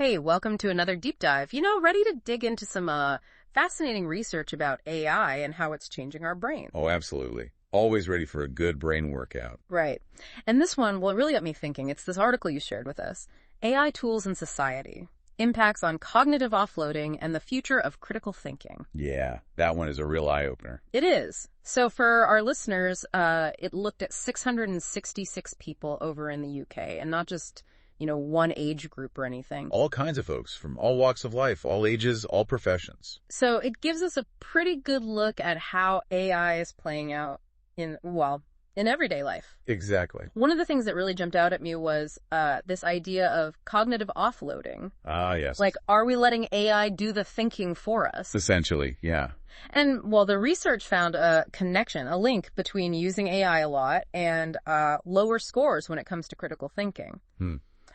Hey, welcome to another deep dive. Ready to dig into some fascinating research about AI and how it's changing our brain. Oh, absolutely. Always ready for a good brain workout. Right. And this one, well, it really got me thinking. It's this article you shared with us. AI Tools in Society, Impacts on Cognitive Offloading and the Future of Critical Thinking. Yeah, that one is a real eye-opener. It is. So for our listeners, it looked at 666 people over in the UK, and not just one age group or anything. All kinds of folks from all walks of life, all ages, all professions. So it gives us a pretty good look at how AI is playing out in everyday life. Exactly. One of the things that really jumped out at me was this idea of cognitive offloading. Ah, yes. Like, are we letting AI do the thinking for us? Essentially, yeah. And, the research found a connection, a link between using AI a lot and lower scores when it comes to critical thinking.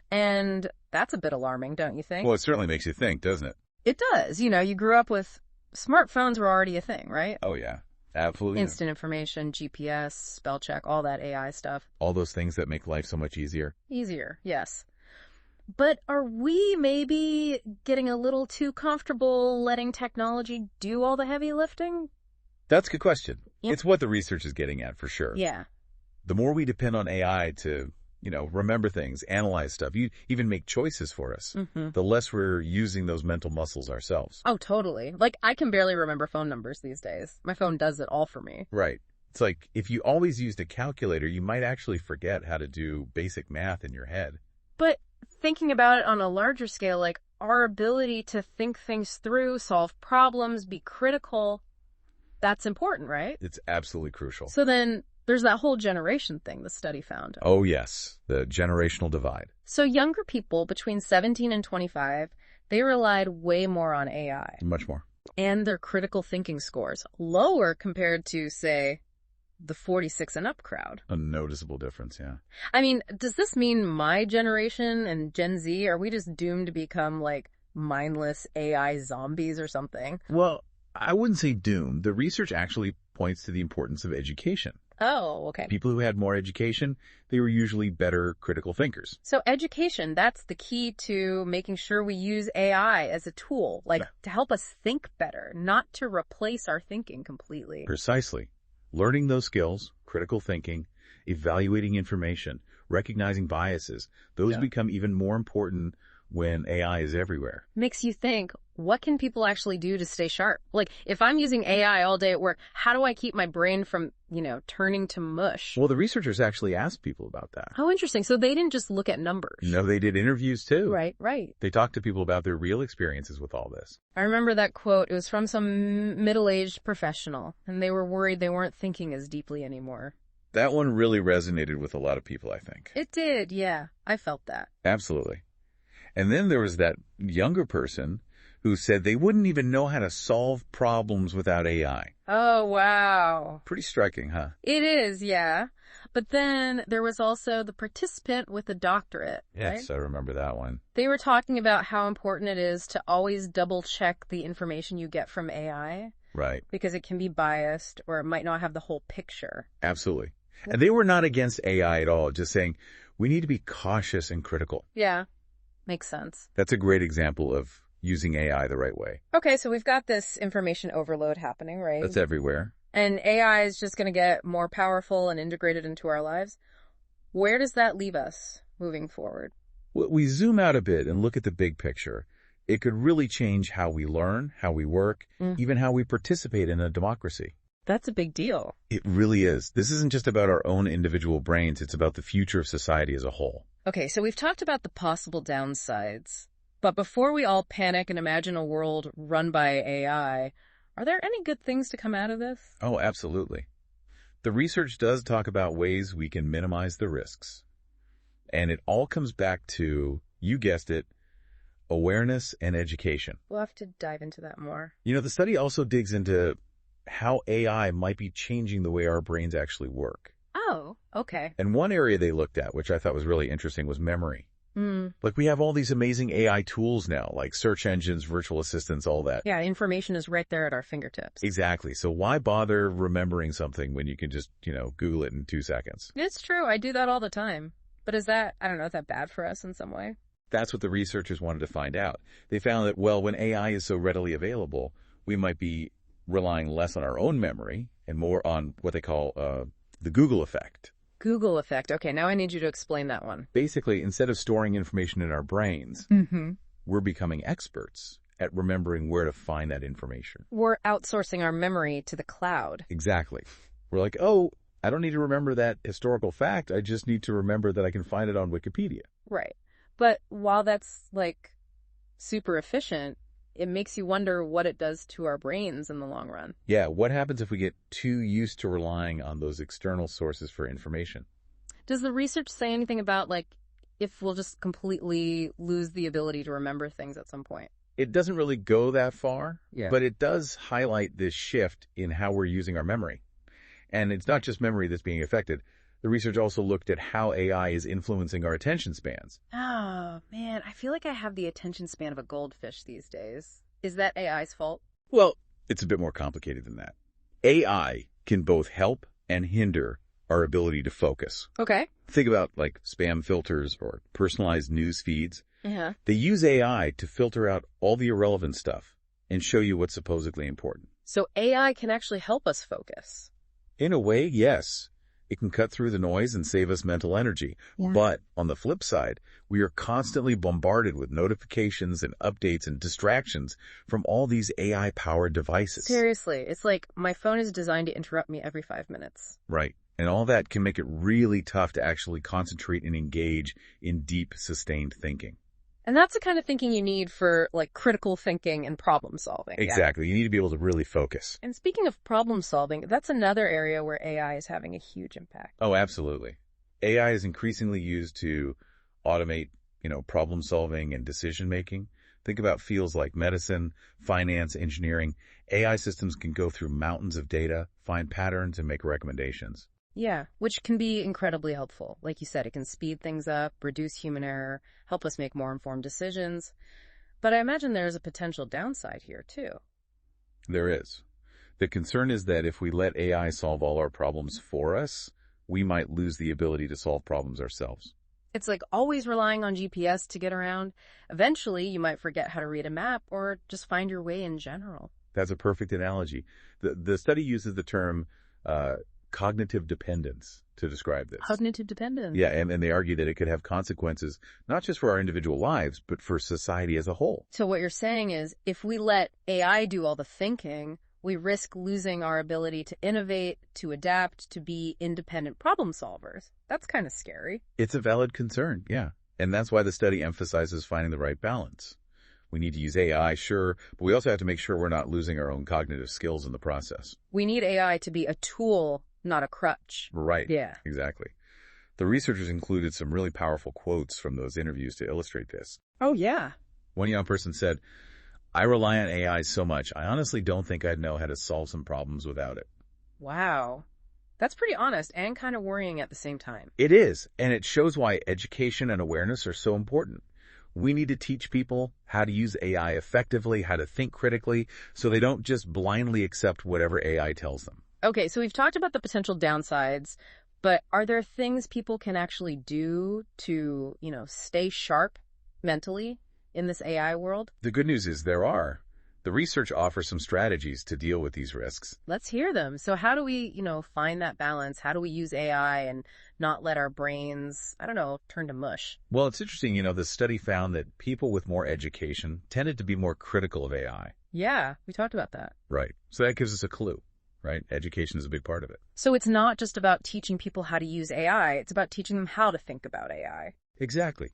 And that's a bit alarming, don't you think? Well, it certainly makes you think, doesn't it? It does. You grew up with smartphones were already a thing, right? Oh, yeah. Absolutely. Instant information, GPS, spell check, all that AI stuff. All those things that make life so much easier. Easier, yes. But are we maybe getting a little too comfortable letting technology do all the heavy lifting? That's a good question. Yeah. It's what the research is getting at, for sure. Yeah. The more we depend on AI to remember things, analyze stuff, you even make choices for us, the less we're using those mental muscles ourselves. Oh, totally. Like, I can barely remember phone numbers these days. My phone does it all for me. Right. It's like, if you always used a calculator, you might actually forget how to do basic math in your head. But thinking about it on a larger scale, like, our ability to think things through, solve problems, be critical, that's important, right? It's absolutely crucial. So then there's that whole generation thing the study found. Oh, yes. The generational divide. So younger people between 17 and 25, they relied way more on AI. Much more. And their critical thinking scores lower compared to, say, the 46 and up crowd. A noticeable difference, yeah. I mean, does this mean my generation and Gen Z, are we just doomed to become like mindless AI zombies or something? Well, I wouldn't say doomed. The research actually points to the importance of education. Oh, okay. People who had more education, they were usually better critical thinkers. So education, that's the key to making sure we use AI as a tool, to help us think better, not to replace our thinking completely. Precisely. Learning those skills, critical thinking, evaluating information, recognizing biases, those become even more important when AI is everywhere. Makes you think, what can people actually do to stay sharp? Like, if I'm using AI all day at work, how do I keep my brain from, turning to mush? Well, the researchers actually asked people about that. Oh, interesting. So they didn't just look at numbers. No, they did interviews too. Right. They talked to people about their real experiences with all this. I remember that quote. It was from some middle-aged professional, and they were worried they weren't thinking as deeply anymore. That one really resonated with a lot of people, I think. It did, yeah. I felt that. Absolutely. And then there was that younger person who said they wouldn't even know how to solve problems without AI. Oh, wow. Pretty striking, huh? It is, yeah. But then there was also the participant with the doctorate. Yes, right? I remember that one. They were talking about how important it is to always double check the information you get from AI. Right. Because it can be biased or it might not have the whole picture. Absolutely. And they were not against AI at all, just saying we need to be cautious and critical. Yeah. Makes sense. That's a great example of using AI the right way. Okay, so we've got this information overload happening, right? That's everywhere. And AI is just going to get more powerful and integrated into our lives. Where does that leave us moving forward? Well, we zoom out a bit and look at the big picture. It could really change how we learn, how we work, even how we participate in a democracy. That's a big deal. It really is. This isn't just about our own individual brains. It's about the future of society as a whole. Okay, so we've talked about the possible downsides. But before we all panic and imagine a world run by AI, are there any good things to come out of this? Oh, absolutely. The research does talk about ways we can minimize the risks. And it all comes back to, you guessed it, awareness and education. We'll have to dive into that more. The study also digs into how AI might be changing the way our brains actually work. Oh, okay. And one area they looked at, which I thought was really interesting, was memory. Like, we have all these amazing AI tools now, like search engines, virtual assistants, all that. Yeah, information is right there at our fingertips. Exactly. So why bother remembering something when you can just, Google it in 2 seconds? It's true. I do that all the time. But is that, I don't know, is that bad for us in some way? That's what the researchers wanted to find out. They found that, well, when AI is so readily available, we might be relying less on our own memory and more on what they call the Google effect. Google effect. Okay, now I need you to explain that one. Basically, instead of storing information in our brains, we're becoming experts at remembering where to find that information. We're outsourcing our memory to the cloud. Exactly. We're like, oh, I don't need to remember that historical fact. I just need to remember that I can find it on Wikipedia. Right. But while that's like super efficient, it makes you wonder what it does to our brains in the long run. Yeah, what happens if we get too used to relying on those external sources for information? Does the research say anything about, like, if we'll just completely lose the ability to remember things at some point? It doesn't really go that far, Yeah. but it does highlight this shift in how we're using our memory. And it's not just memory that's being affected. The research also looked at how AI is influencing our attention spans. Oh, man, I feel like I have the attention span of a goldfish these days. Is that AI's fault? Well, it's a bit more complicated than that. AI can both help and hinder our ability to focus. Okay. Think about like spam filters or personalized news feeds. Yeah. They use AI to filter out all the irrelevant stuff and show you what's supposedly important. So AI can actually help us focus. In a way, yes. It can cut through the noise and save us mental energy. Yeah. But on the flip side, we are constantly bombarded with notifications and updates and distractions from all these AI-powered devices. Seriously, it's like my phone is designed to interrupt me every 5 minutes. Right. And all that can make it really tough to actually concentrate and engage in deep, sustained thinking. And that's the kind of thinking you need for, like, critical thinking and problem solving. Exactly. Yeah. You need to be able to really focus. And speaking of problem solving, that's another area where AI is having a huge impact. Oh, absolutely. AI is increasingly used to automate, problem solving and decision making. Think about fields like medicine, finance, engineering. AI systems can go through mountains of data, find patterns, and make recommendations. Yeah, which can be incredibly helpful. Like you said, it can speed things up, reduce human error, help us make more informed decisions. But I imagine there's a potential downside here, too. There is. The concern is that if we let AI solve all our problems for us, we might lose the ability to solve problems ourselves. It's like always relying on GPS to get around. Eventually, you might forget how to read a map or just find your way in general. That's a perfect analogy. The study uses the term cognitive dependence to describe this. Cognitive dependence. Yeah, and they argue that it could have consequences, not just for our individual lives, but for society as a whole. So what you're saying is, if we let AI do all the thinking, we risk losing our ability to innovate, to adapt, to be independent problem solvers. That's kind of scary. It's a valid concern, yeah. And that's why the study emphasizes finding the right balance. We need to use AI, sure, but we also have to make sure we're not losing our own cognitive skills in the process. We need AI to be a tool, not a crutch. Right. Yeah. Exactly. The researchers included some really powerful quotes from those interviews to illustrate this. Oh, yeah. One young person said, "I rely on AI so much, I honestly don't think I'd know how to solve some problems without it." Wow. That's pretty honest and kind of worrying at the same time. It is, and it shows why education and awareness are so important. We need to teach people how to use AI effectively, how to think critically, so they don't just blindly accept whatever AI tells them. Okay, so we've talked about the potential downsides, but are there things people can actually do to, stay sharp mentally in this AI world? The good news is there are. The research offers some strategies to deal with these risks. Let's hear them. So how do we, find that balance? How do we use AI and not let our brains, turn to mush? Well, it's interesting, the study found that people with more education tended to be more critical of AI. Yeah, we talked about that. Right. So that gives us a clue, right? Education is a big part of it. So it's not just about teaching people how to use AI. It's about teaching them how to think about AI. Exactly.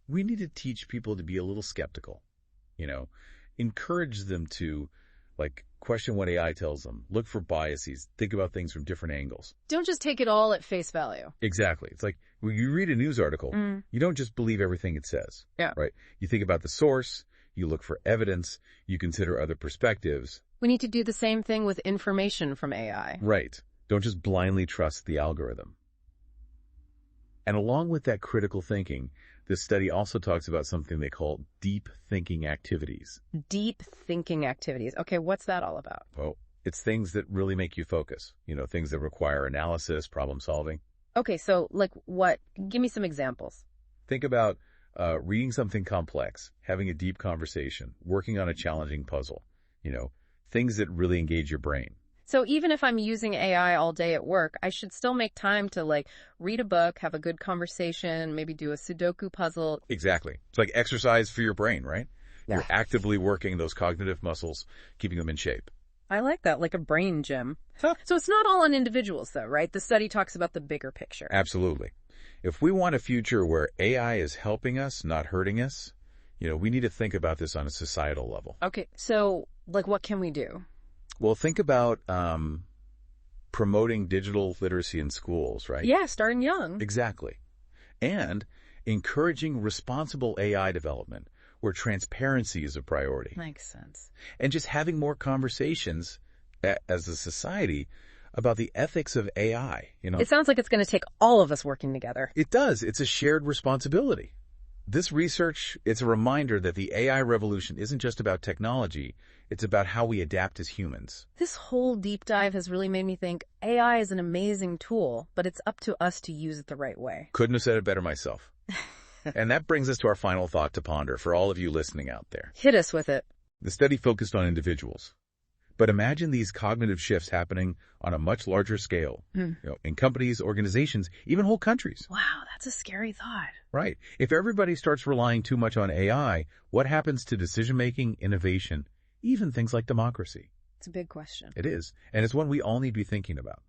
We need to teach people to be a little skeptical, encourage them to, question what AI tells them, look for biases, think about things from different angles. Don't just take it all at face value. Exactly. It's like when you read a news article, you don't just believe everything it says. Yeah. Right? You think about the source, you look for evidence, you consider other perspectives. We need to do the same thing with information from AI. Right. Don't just blindly trust the algorithm. And along with that critical thinking, this study also talks about something they call deep thinking activities. Deep thinking activities. Okay, what's that all about? Well, it's things that really make you focus. Things that require analysis, problem solving. Okay, so like what? Give me some examples. Think about reading something complex, having a deep conversation, working on a challenging puzzle, things that really engage your brain. So even if I'm using AI all day at work, I should still make time to read a book, have a good conversation, maybe do a Sudoku puzzle. Exactly. It's like exercise for your brain, right? Yeah. You're actively working those cognitive muscles, keeping them in shape. I like that, like a brain gym. So it's not all on individuals though, right? The study talks about the bigger picture. Absolutely. If we want a future where AI is helping us, not hurting us, we need to think about this on a societal level. Okay, so what can we do? Well, think about promoting digital literacy in schools, right? Yeah, starting young. Exactly. And encouraging responsible AI development where transparency is a priority. Makes sense. And just having more conversations as a society about the ethics of AI. It sounds like it's going to take all of us working together. It does. It's a shared responsibility. This research, it's a reminder that the AI revolution isn't just about technology. It's about how we adapt as humans. This whole deep dive has really made me think AI is an amazing tool, but it's up to us to use it the right way. Couldn't have said it better myself. And that brings us to our final thought to ponder for all of you listening out there. Hit us with it. The study focused on individuals. But imagine these cognitive shifts happening on a much larger scale, in companies, organizations, even whole countries. Wow, that's a scary thought. Right. If everybody starts relying too much on AI, what happens to decision-making, innovation, even things like democracy? It's a big question. It is. And it's one we all need to be thinking about.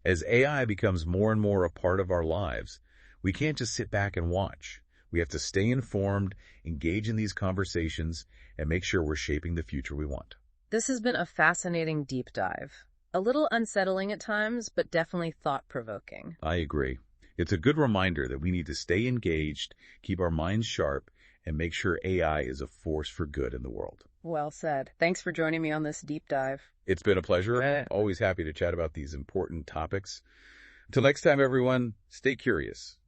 As AI becomes more and more a part of our lives, we can't just sit back and watch. We have to stay informed, engage in these conversations, and make sure we're shaping the future we want. This has been a fascinating deep dive. A little unsettling at times, but definitely thought-provoking. I agree. It's a good reminder that we need to stay engaged, keep our minds sharp, and make sure AI is a force for good in the world. Well said. Thanks for joining me on this deep dive. It's been a pleasure. Always happy to chat about these important topics. Until next time, everyone, stay curious,